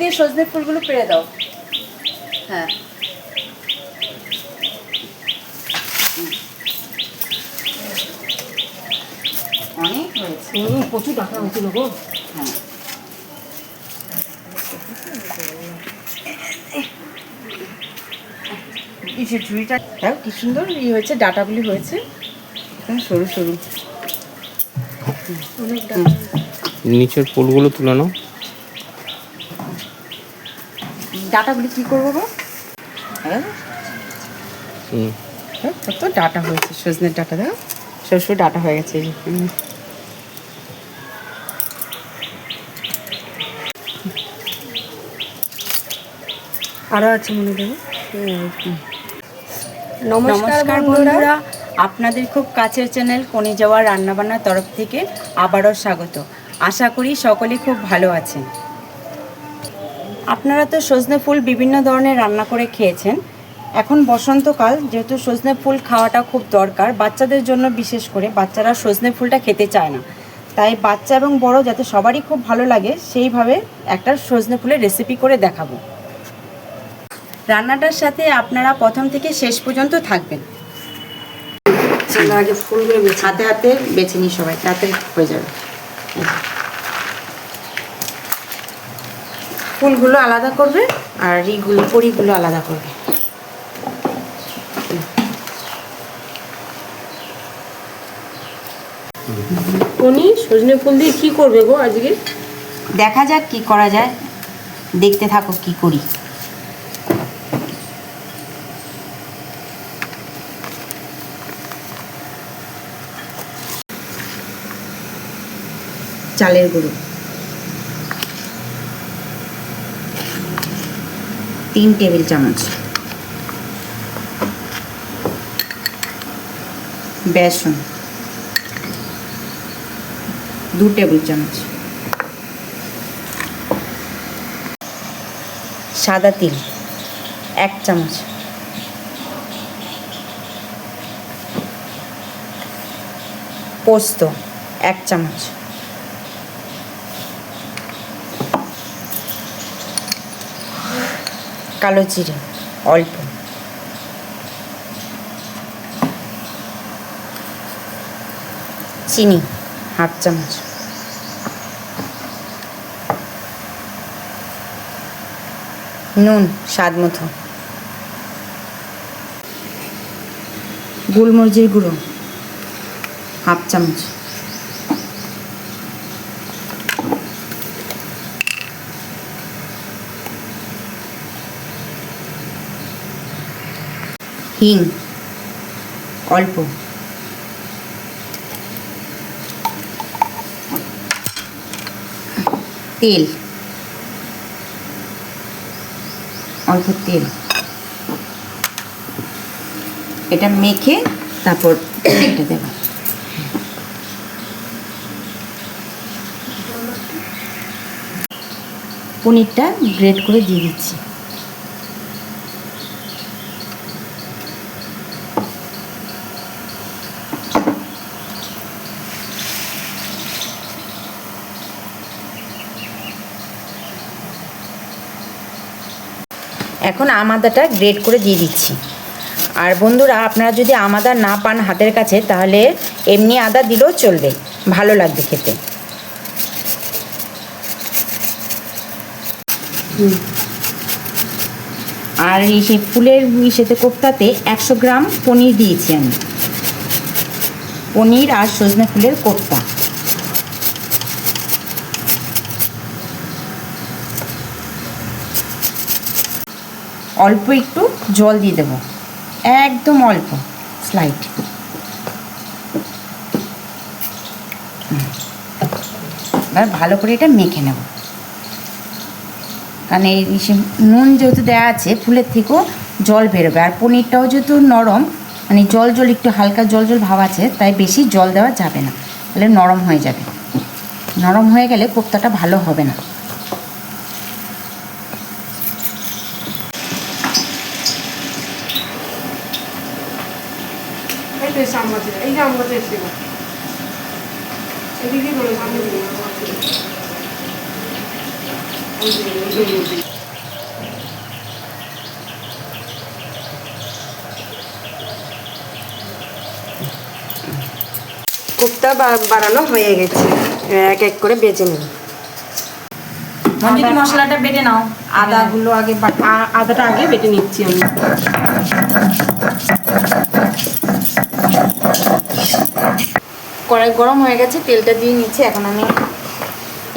দিয়ে সজনে ফুলগুলো পেরে দাও। হ্যাঁ অনেক হয়েছে, প্রচুর ডাটা হয়েছিল গো। হ্যাঁ ইসে ঝুড়িটা দেখো কি সুন্দর ইয়ে হয়েছে, ডাটাগুলি হয়েছে একদম সরু সরু। অনেক ডাটা। নিচের ফুলগুলো তুলে নাও। ডাটাগুলি কি করবো গো? হুম, কত ডাটা হয়েছে, সজনের ডাটা দেখো সরু সরু ডাটা হয়ে গেছে। আরও আছে মনে দেবো। নমস্কার বন্ধুরা, আপনাদের খুব কাছের চ্যানেল কোণে যাওয়ার রান্নাবান্নার তরফ থেকে আবারও স্বাগত। আশা করি সকলে খুব ভালো আছেন। আপনারা তো সজনে ফুল বিভিন্ন ধরনের রান্না করে খেয়েছেন। এখন বসন্তকাল, যেহেতু সজনে ফুল খাওয়াটা খুব দরকার বাচ্চাদের জন্য, বিশেষ করে বাচ্চারা সজনে ফুলটা খেতে চায় না, তাই বাচ্চা এবং বড় যাতে সবারই খুব ভালো লাগে সেইভাবে একটা সজনে ফুলের রেসিপি করে দেখাবো। রান্নাটার সাথে আপনারা প্রথম থেকে শেষ পর্যন্ত থাকবেন। আগে ফুলগুলো হাতে হাতে বেছে নিই সবাই, তাতে হয়ে যাবে। ফুলগুলো আলাদা করবে আর এইগুলো বড়িগুলো আলাদা করবে। কোনি সজনে ফুল দিয়ে কি করবে গো আজকে? দেখা যাক কি করা যায়, দেখতে থাকো কি করি। চালের গুঁড়ো 3 টেবিল চামচ, বেসন 2 টেবিল চামচ, সাদা তিল 1 চামচ, পোস্ত 1 চামচ, কালো জিরে অল্প, চিনি 1/2 চামচ, নুন স্বাদ মতো, গোলমরিচের গুঁড়ো 1/2 চামচ, হিং অল্প, তেল অল্প, তেল এটা মেখে তারপর এটা দেব। পনিরটা গ্রেট করে দিয়ে দিচ্ছি। এখন আমাদাটা গ্রেট করে দিয়ে দিচ্ছি। আর বন্ধুরা, আপনারা যদি আমাদা না পান হাতের কাছে তাহলে এমনি আদা দিলেও চলবে, ভালো লাগবে খেতে। আর এই সেই ফুলের ইসেতে কোপ্তাতে 100 গ্রাম পনির দিয়েছি আমি, পনির আর সজনে ফুলের কোপ্তা। অল্প একটু জল দিয়ে দেবো, একদম অল্প স্লাইড। এবার ভালো করে এটা মেখে নেব, কারণ এই নুন যেহেতু দেওয়া আছে ফুলের থেকেও জল বেরোবে, আর পনিরটাও যেহেতু নরম, মানে জল জল একটু হালকা জল জল ভাব আছে, তাই বেশি জল দেওয়া যাবে না, তাহলে নরম হয়ে যাবে। নরম হয়ে গেলে কোপ্তাটা ভালো হবে না। এই যে আমরা এসে এদিকে বলে সামনে কোপ্তা বানানো হয়ে গেছে, এক এক করে বেজে নেব। মঞ্জুরি মশলাটা বেটে নাও, আদাগুলো আগে আদাটা আগে বেটে নিচ্ছি আমি। কড়াই গরম হয়ে গেছে, তেলটা দিয়ে নিচ্ছি। এখন আমি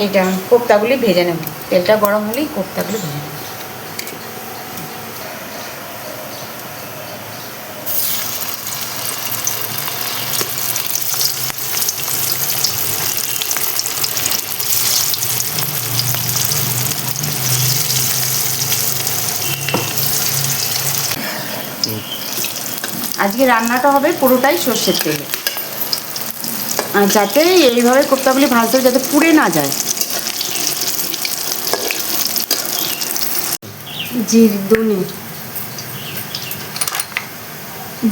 এটা কোপ্তাগুলি ভেজে নেব। তেলটা গরম হলেই কোপ্তাগুলি ভেজে নেব। আজকে রান্নাটা হবে পুরোটাই সর্ষের তেলে, আর যাতে এইভাবে কোপ্তাগুলি ভাজতে হবে যাতে পুড়ে না যায়। জিরে, ধনে,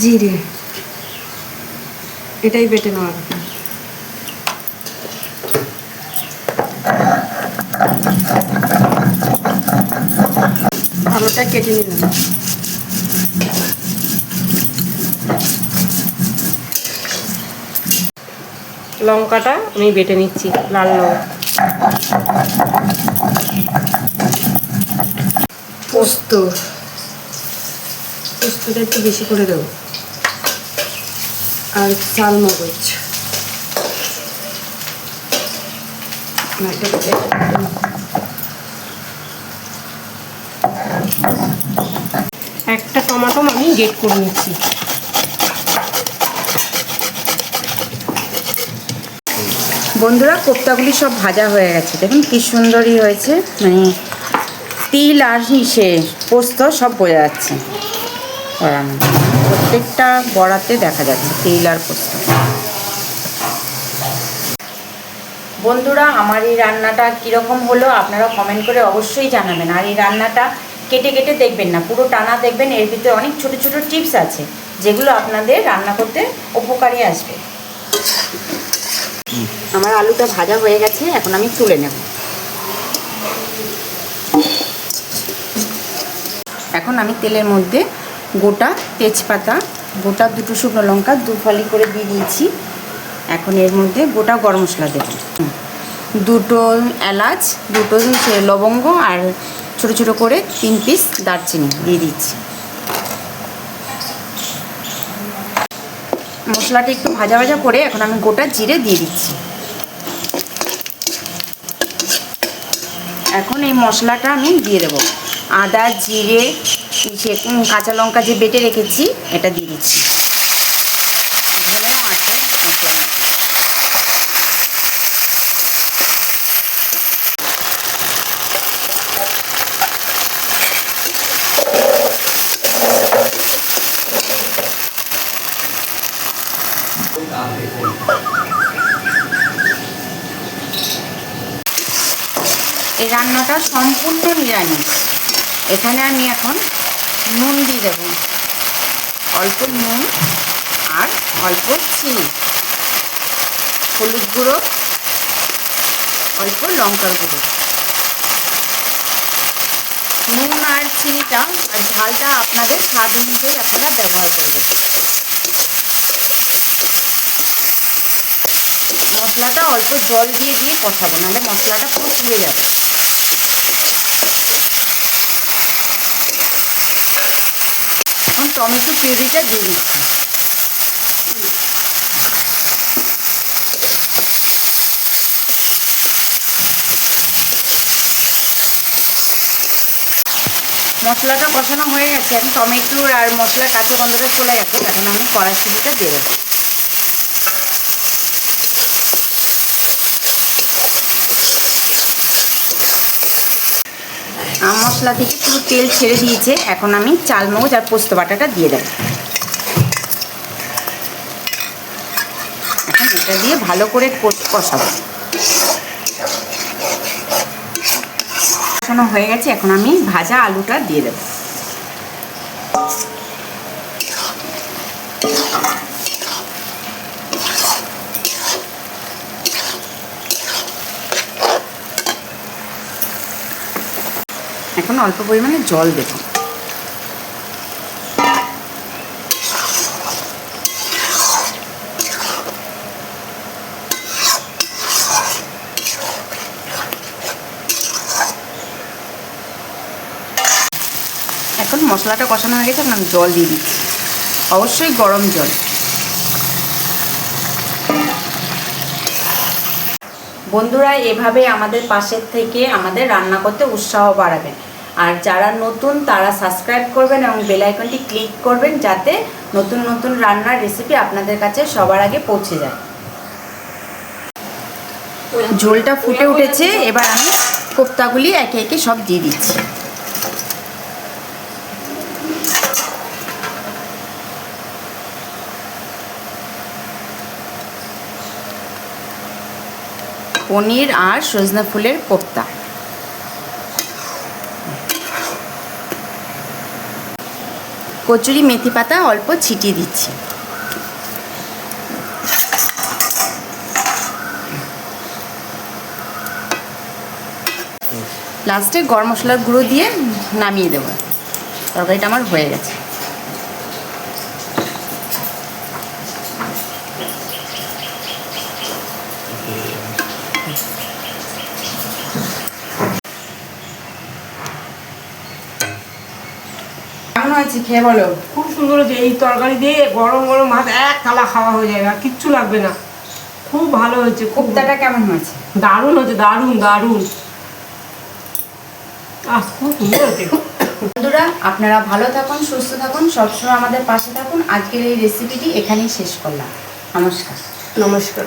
জিরে এটাই বেটে নেওয়া। আলুটা কেটে নিলাম। লঙ্কাটা আমি বেটে নিচ্ছি, লাল লঙ্কা। পোস্তটা একটু বেশি করে দেবো, আর চাল মগজ। একটা টমেটো আমি গ্রেট করে নিচ্ছি। বন্ধুরা, কোপ্তাগুলি সব ভাজা হয়ে গেছে, দেখুন কি সুন্দরই হয়েছে। মানে তিল আর সে পোস্ত সব বোঝা যাচ্ছে কড়ানো, প্রত্যেকটা বড়াতে দেখা যাচ্ছে তিল আর পোস্ত। বন্ধুরা, আমার এই রান্নাটা কীরকম হলো আপনারা কমেন্ট করে অবশ্যই জানাবেন। আর এই রান্নাটা কেটে কেটে দেখবেন না, পুরো টানা দেখবেন। এর ভিতরে অনেক ছোট ছোট টিপস আছে যেগুলো আপনাদের রান্না করতে উপকারী আসবে। আমার আলুটা ভাজা হয়ে গেছে, এখন আমি তুলে নেব। এখন আমি তেলের মধ্যে গোটা তেজপাতা, গোটা দুটো শুকনো লঙ্কা 2 ফালি করে দিয়ে দিয়েছি। এখন এর মধ্যে গোটা গরম মশলা দেব, 2টো এলাচ, 2টো লবঙ্গ, আর ছোট ছোট করে 3 পিস দারচিনি দিয়ে দিচ্ছি। মশলাটা একটু ভাজা ভাজা করে এখন আমি গোটা জিরে দিয়ে দিচ্ছি। এখন এই মশলাটা আমি দিয়ে দেবো, আদা, জিরে, কাঁচা লঙ্কা যে বেটে রেখেছি এটা দিয়ে দিচ্ছি। ধনেও আছে মশলার মধ্যে। এই রান্নাটা সম্পূর্ণ নিরামিষ। এখানে আমি এখন নুন দিয়ে দেব, অল্প নুন আর অল্প চিনি, হলুদ গুঁড়ো, অল্প লঙ্কার গুঁড়ো। নুন আর চিনিটা আর ঝালটা আপনাদের স্বাদ অনুযায়ী আপনারা ব্যবহার করবেন। মশলাটা অল্প জল দিয়ে কষাবো, নাহলে মশলাটা পুরো পুড়ে যাবে। এখন টমেটো পিউরিটা দিয়ে দিচ্ছি। মশলাটা কষানো হয়ে গেছে, এখন টমেটো আর মশলার কাঁচা গন্ধটা চলে গেছে। এখন আমি কড়াইশুঁটিটা দিয়ে দেবো। মশলা থেকে পুরো তেল ছেড়ে দিয়েছে, এখন আমি চালমগজ আর পোস্ত বাটাটা দিয়ে দেবো। এখন এটা দিয়ে ভালো করে কষাবো। কষানো হয়ে গেছে, এখন আমি ভাজা আলুটা দিয়ে দেবো। এখন অল্প পরিমাণে জল দেব। এখন মশলাটা কষানো হয়ে গেছে, এখন আমি জল দিয়ে দিচ্ছি, অবশ্যই গরম জল। বন্ধুরা, এভাবে আমাদের পাশের থেকে আমাদের রান্না করতে উৎসাহ বাড়াবেন। আর যারা নতুন তারা সাবস্ক্রাইব করবেন এবং বেল আইকনটি ক্লিক করবেন, যাতে নতুন নতুন রান্নার রেসিপি আপনাদের কাছে সবার আগে পৌঁছে যায়। ঝোলটা ফুটে উঠেছে, এবার আমি কোপ্তাগুলি একে একে সব দিয়ে দিচ্ছি। পনির আর সজনে ফুলের কোপ্তা। কচুরি মেথি পাতা অল্প ছিটিয়ে দিচ্ছি। লাস্টে গরম মশলার গুঁড়ো দিয়ে নামিয়ে দেবো। তরকারিটা আমার হয়ে গেছে। কেমন হয়েছে খেয়ে বলো? খুব সুন্দর হয়েছে। এই তরকারি দিয়ে গরম গরম ভাত এক থালা খাওয়া হয়ে যাবে, আর কিচ্ছু লাগবে না। খুব ভালো হয়েছে। কোপ্তাটা কেমন হয়েছে? দারুণ হয়েছে, দারুণ দারুণ। খুব সুন্দর হয়েছে। বন্ধুরা, আপনারা ভালো থাকুন, সুস্থ থাকুন, সবসময় আমাদের পাশে থাকুন। আজকের এই রেসিপিটি এখানেই শেষ করলাম। নমস্কার। নমস্কার।